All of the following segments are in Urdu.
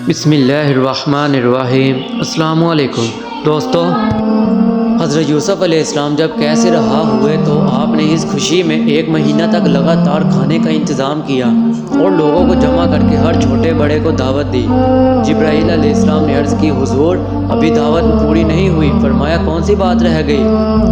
بسم اللہ الرحمن الرحیم۔ السلام علیکم دوستو، حضرت یوسف علیہ السلام جب قید سے رہا ہوئے تو آپ نے اس خوشی میں 1 مہینہ تک لگاتار کھانے کا انتظام کیا اور لوگوں کو جمع کر کے ہر چھوٹے بڑے کو دعوت دی۔ جبرائیل علیہ السلام نے عرض کی، حضور ابھی دعوت پوری نہیں ہوئی۔ فرمایا کون سی بات رہ گئی؟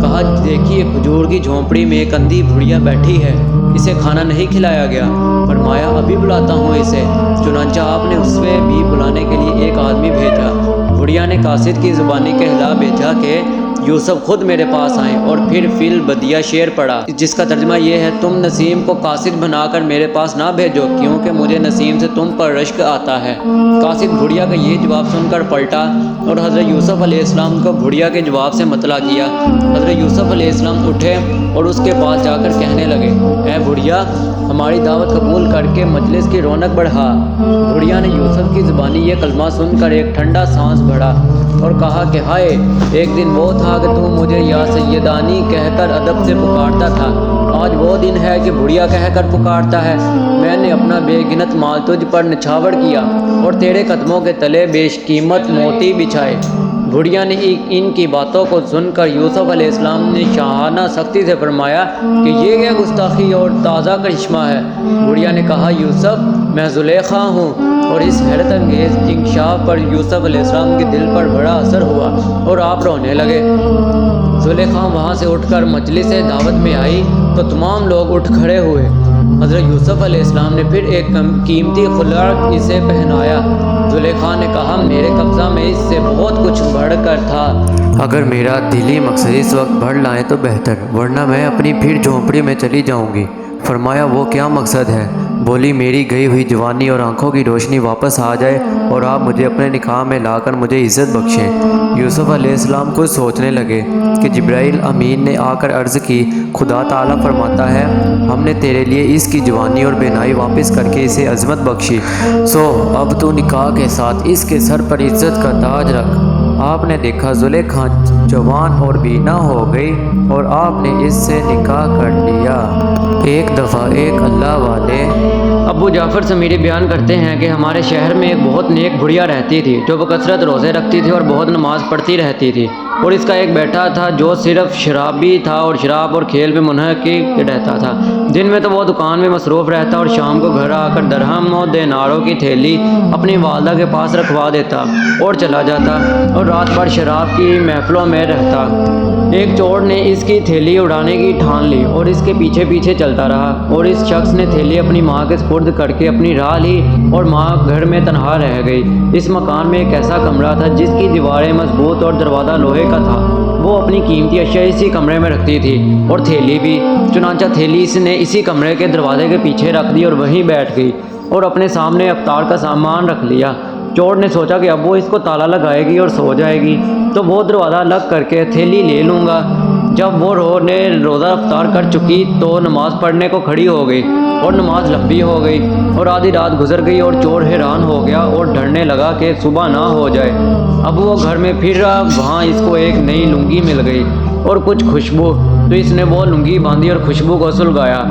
کہا دیکھیے کھجور کی جھونپڑی میں ایک اندھی بھڑیا بیٹھی ہے، اسے کھانا نہیں کھلایا گیا۔ فرمایا ابھی بلاتا ہوں اسے۔ چنانچہ آپ نے اس سے بھی بلانے کے لیے ایک آدمی بھیجا۔ بھڑیا نے قاصد کی زبانی کہلا بھیجا کہ یوسف خود میرے پاس آئیں، اور پھر فی البدیہ شعر پڑھا جس کا ترجمہ یہ ہے، تم نسیم کو قاصد بنا کر میرے پاس نہ بھیجو کیونکہ مجھے نسیم سے تم پر رشک آتا ہے۔ قاصد بھڑیا کا یہ جواب سن کر پلٹا اور حضرت یوسف علیہ السلام کو بھڑیا کے جواب سے مطلع کیا۔ حضرت یوسف علیہ السلام اٹھے اور اس کے پاس جا کر کہنے لگے، اے بھڑیا ہماری دعوت قبول کر کے مجلس کی رونق بڑھا۔ بھڑیا نے یوسف کی زبانی یہ کلمہ سن کر ایک ٹھنڈا سانس بھرا اور کہا کہ ہائے، ایک دن وہ تھا کہ تو مجھے یا سیدانی کہہ کر ادب سے پکارتا تھا، آج وہ دن ہے کہ بھڑیا کہہ کر پکارتا ہے۔ میں نے اپنا بے گنت مال تجھ پر نچھاور کیا اور تیرے قدموں کے تلے بیش قیمت موتی بچھائے۔ بھڑیا نے ان کی باتوں کو سن کر یوسف علیہ السلام نے شاہانہ سختی سے فرمایا کہ یہ کیا گستاخی اور تازہ کرشمہ ہے۔ بھڑیا نے کہا، یوسف میں زلیخا ہوں، اور اس حیرت انگیز انکشاف پر یوسف علیہ السلام کے دل پر بڑا اثر ہوا اور آپ رونے لگے۔ زلیخا وہاں سے اٹھ کر مجلس دعوت میں آئی تو تمام لوگ اٹھ کھڑے ہوئے۔ حضرت یوسف علیہ السلام نے پھر ایک قیمتی خلع اسے پہنایا۔ زلیخا نے کہا، میرے قبضہ میں اس سے بہت کچھ بڑھ کر تھا، اگر میرا دلی مقصد اس وقت بڑھ لائیں تو بہتر، ورنہ میں اپنی پھر جھونپڑی میں چلی جاؤں گی۔ فرمایا وہ کیا مقصد ہے؟ بولی میری گئی ہوئی جوانی اور آنکھوں کی روشنی واپس آ جائے اور آپ مجھے اپنے نکاح میں لا کر مجھے عزت بخشیں۔ یوسف علیہ السلام کچھ سوچنے لگے کہ جبرائیل امین نے آ کر عرض کی، خدا تعالیٰ فرماتا ہے ہم نے تیرے لیے اس کی جوانی اور بینائی واپس کر کے اسے عظمت بخشی، سو اب تو نکاح کے ساتھ اس کے سر پر عزت کا تاج رکھ۔ آپ نے دیکھا زلیخا جوان اور بینا ہو گئی اور آپ نے اس سے نکاح کر لیا۔ ایک دفعہ ایک اللہ والے ابو جعفر سمیری بیان کرتے ہیں کہ ہمارے شہر میں ایک بہت نیک بھڑیا رہتی تھی جو بکثرت روزے رکھتی تھی اور بہت نماز پڑھتی رہتی تھی، اور اس کا ایک بیٹا تھا جو صرف شرابی تھا اور شراب اور کھیل میں منہمک رہتا تھا۔ دن میں تو وہ دکان میں مصروف رہتا اور شام کو گھر آ کر درہم و دیناروں کی تھیلی اپنی والدہ کے پاس رکھوا دیتا اور چلا جاتا اور رات بھر شراب کی محفلوں میں رہتا۔ ایک چور نے اس کی تھیلی اڑانے کی ٹھان لی اور اس کے پیچھے پیچھے چلتا رہا، اور اس شخص نے تھیلی اپنی ماں کے سپرد کر کے اپنی راہ لی اور ماں گھر میں تنہا رہ گئی۔ اس مکان میں ایک ایسا کمرہ تھا جس کی دیواریں مضبوط اور دروازہ لوہے کا تھا۔ وہ اپنی قیمتی اشیاء اسی کمرے میں رکھتی تھی اور تھیلی بھی۔ چنانچہ تھیلی اس نے اسی کمرے کے دروازے کے پیچھے رکھ دی اور وہیں بیٹھ گئی اور اپنے سامنے افطار کا سامان رکھ لیا۔ چور نے سوچا کہ اب وہ اس کو تالا لگائے گی اور سو جائے گی تو وہ دروازہ لگ کر کے تھیلی لے لوں گا۔ جب وہ روزہ افطار کر چکی تو نماز پڑھنے کو کھڑی ہو گئی اور نماز لمبی ہو گئی اور آدھی رات گزر گئی اور چور حیران ہو گیا اور ڈرنے لگا کہ صبح نہ ہو جائے۔ اب وہ گھر میں پھر رہا، وہاں اس کو ایک نئی لنگی مل گئی اور کچھ خوشبو، تو اس نے وہ لنگی باندھی اور خوشبو کو سلگایا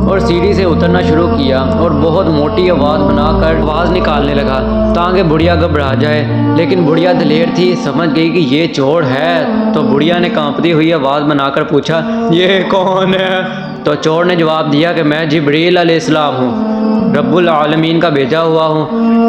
اور سیڑھی سے اترنا شروع کیا اور بہت موٹی آواز بنا کر آواز نکالنے لگا تاکہ بھڑیا گھبرا جائے، لیکن بھڑیا دلیر تھی، سمجھ گئی کہ یہ چور ہے، تو بھڑیا نے کانپتی ہوئی آواز بنا کر پوچھا، یہ کون ہے؟ تو چور نے جواب دیا کہ میں جبرائیل علیہ السلام ہوں، رب العالمین کا بھیجا ہوا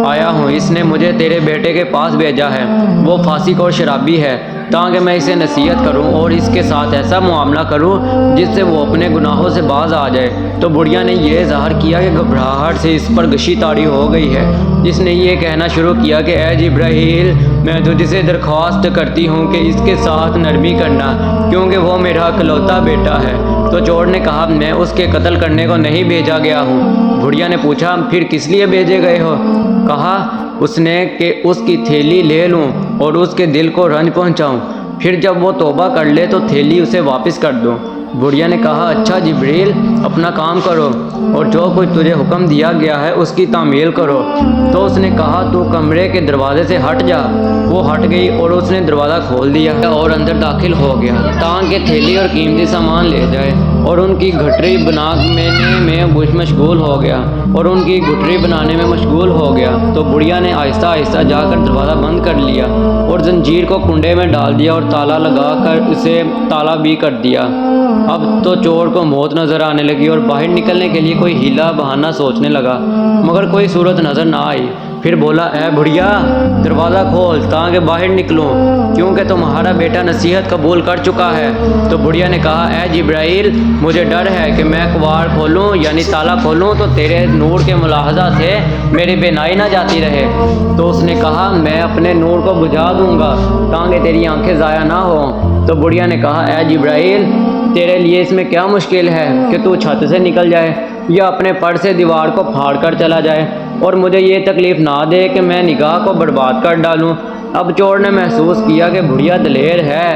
آیا ہوں، اس نے مجھے تیرے بیٹے کے پاس بھیجا ہے، وہ فاسق اور شرابی ہے، تاکہ میں اسے نصیحت کروں اور اس کے ساتھ ایسا معاملہ کروں جس سے وہ اپنے گناہوں سے باز آ جائے۔ تو بھڑیا نے یہ ظاہر کیا کہ گھبراہٹ سے اس پر غشی طاری ہو گئی ہے۔ اس نے یہ کہنا شروع کیا کہ اے جبرائیل، میں تجھ سے درخواست کرتی ہوں کہ اس کے ساتھ نرمی کرنا کیونکہ وہ میرا اکلوتا بیٹا ہے۔ تو چور نے کہا، میں اس کے قتل کرنے کو نہیں بھیجا گیا ہوں۔ بھڑیا نے پوچھا، پھر کس لیے بھیجے گئے ہو؟ کہا اس نے کہ اس کی تھیلی لے لوں اور اس کے دل کو رنج پہنچاؤں، پھر جب وہ توبہ کر لے تو تھیلی اسے واپس کر دوں۔ بھڑیا نے کہا، اچھا جبرائیل، اپنا کام کرو اور جو کچھ تجھے حکم دیا گیا ہے اس کی تعمیل کرو۔ تو اس نے کہا، تو کمرے کے دروازے سے ہٹ جا۔ وہ ہٹ گئی اور اس نے دروازہ کھول دیا اور اندر داخل ہو گیا تاکہ تھیلی اور قیمتی سامان لے جائے۔ اور ان کی گھٹری بنانے میں مشغول ہو گیا تو بڑھیا نے آہستہ آہستہ جا کر دروازہ بند کر لیا اور زنجیر کو کنڈے میں ڈال دیا اور تالا لگا کر اسے تالا بھی کر دیا۔ اب تو چور کو موت نظر آنے لگی اور باہر نکلنے کے لیے کوئی ہیلا بہانہ سوچنے لگا، مگر کوئی صورت نظر نہ آئی۔ پھر بولا، اے بڑھیا، دروازہ کھول تاکہ باہر نکلوں، کیونکہ تمہارا بیٹا نصیحت قبول کر چکا ہے۔ تو بڑھیا نے کہا، اے جبرائیل، مجھے ڈر ہے کہ میں کواڑ کھولوں یعنی تالا کھولوں تو تیرے نور کے ملاحظہ سے میری بینائی نہ جاتی رہے۔ تو اس نے کہا، میں اپنے نور کو بجھا دوں گا تاکہ تیری آنکھیں ضائع نہ ہوں۔ تو بڑھیا نے کہا، اے جبرائیل، تیرے لیے اس میں کیا مشکل ہے کہ تو چھت سے نکل جائے یا اپنے پر سے دیوار کو پھاڑ کر چلا جائے اور مجھے یہ تکلیف نہ دے کہ میں نگاہ کو برباد کر ڈالوں۔ اب چور نے محسوس کیا کہ بڑھیا دلیر ہے۔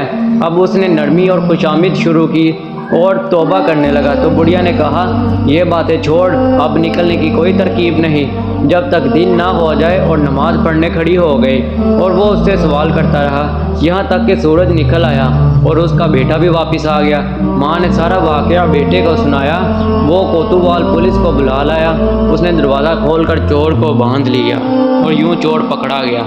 اب اس نے نرمی اور خوشامد شروع کی اور توبہ کرنے لگا۔ تو بڑھیا نے کہا، یہ باتیں چھوڑ، اب نکلنے کی کوئی ترکیب نہیں جب تک دن نہ ہو جائے۔ اور نماز پڑھنے کھڑی ہو گئی اور وہ اس سے سوال کرتا رہا یہاں تک کہ سورج نکل آیا اور اس کا بیٹا بھی واپس آ گیا۔ ماں نے سارا واقعہ بیٹے کو سنایا۔ وہ کوتوال پولیس کو بلا لایا۔ اس نے دروازہ کھول کر چور کو باندھ لیا اور یوں چور پکڑا گیا۔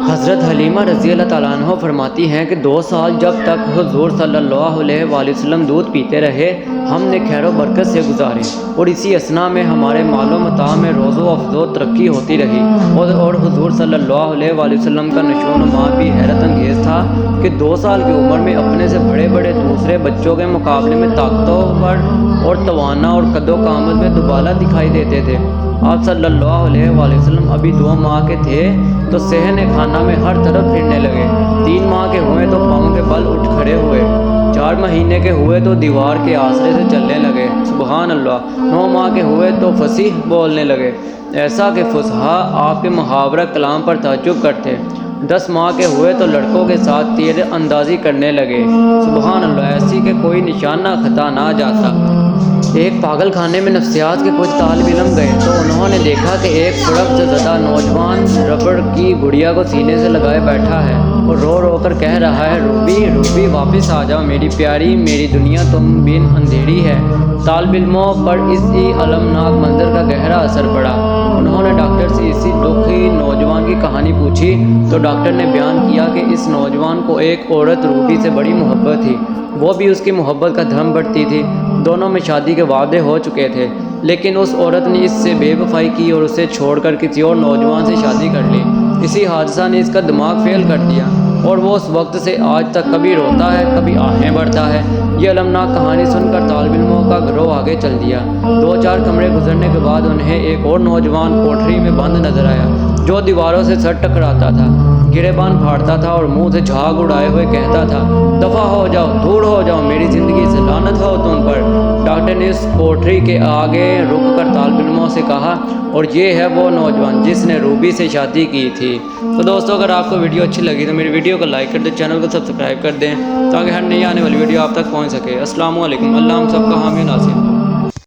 حضرت حلیمہ رضی اللہ تعالیٰ عنہ فرماتی ہیں کہ 2 سال جب تک حضور صلی اللہ علیہ وآلہ وسلم دودھ پیتے رہے، ہم نے خیر و برکت سے گزارے اور اسی اثناء میں ہمارے مال و متاع میں روز و افزا و ترقی ہوتی رہی اور حضور صلی اللہ علیہ وآلہ وسلم کا نشو و نما بھی حیرت انگیز تھا کہ 2 سال کی عمر میں اپنے سے بڑے بڑے دوسرے بچوں کے مقابلے میں طاقتور اور توانا اور قد و قامت میں دوبالا دکھائی دیتے تھے۔ آپ صلی اللہ علیہ وآلہ وسلم ابھی 2 ماہ کے تھے تو صحن خانہ میں ہر طرف پھرنے لگے۔ 3 ماہ کے ہوئے تو پاؤں کے بل اٹھ کھڑے ہوئے۔ 4 مہینے کے ہوئے تو دیوار کے آسرے سے چلنے لگے، سبحان اللہ۔ 9 ماہ کے ہوئے تو فصیح بولنے لگے، ایسا کہ فصحاء آپ کے محاورہ کلام پر تعجب کرتے۔ 10 ماہ کے ہوئے تو لڑکوں کے ساتھ تیر اندازی کرنے لگے، سبحان اللہ، ایسی کہ کوئی نشانہ خطا نہ جاتا۔ ایک پاگل خانے میں نفسیات کے کچھ طالب علم گئے تو انہوں نے دیکھا کہ ایک سڑک سے زدہ نوجوان ربڑ کی گڑیا کو سینے سے لگائے بیٹھا ہے اور رو رو کر کہہ رہا ہے، روبی روبی واپس آ جاؤ میری پیاری، میری دنیا تم بن اندھیری ہے۔ طالب علموں پر اسی المناک منظر کا گہرا اثر پڑا۔ انہوں نے ڈاکٹر سے اسی دکھی نوجوان کی کہانی پوچھی تو ڈاکٹر نے بیان کیا کہ اس نوجوان کو ایک عورت روبی سے بڑی محبت تھی، وہ بھی اس کی محبت کا دھرم بڑھتی تھی۔ دونوں میں شادی کے وعدے ہو چکے تھے، لیکن اس عورت نے اس سے بے وفائی کی اور اسے چھوڑ کر کسی اور نوجوان سے شادی کر لی۔ اسی حادثہ نے اس کا دماغ فیل کر دیا اور وہ اس وقت سے آج تک کبھی روتا ہے کبھی آہیں بھرتا ہے۔ یہ المناک کہانی سن کر طالب علموں کا گروہ آگے چل دیا۔ 2-4 کمرے گزرنے کے بعد انہیں ایک اور نوجوان کوٹری میں بند نظر آیا جو دیواروں سے سر ٹکراتا تھا، گریبان پھاڑتا تھا اور منہ سے جھاگ اڑائے ہوئے کہتا تھا، دفع ہو جاؤ، دور ہو جاؤ، میری زندگی سے لعنت ہو تم پر۔ ڈاکٹر نے اس کوٹری کے آگے رک کر طالب علموں سے کہا، اور یہ ہے وہ نوجوان جس نے روبی سے شادی کی تھی۔ تو دوستو، اگر آپ کو ویڈیو اچھی لگی تو میری ویڈیو کو لائک کر دیں، چینل کو سبسکرائب کر دیں تاکہ ہر نئی آنے والی ویڈیو آپ تک پہنچ سکے۔ السلام علیکم، اللہ ہم سب کا حامی و ناصر۔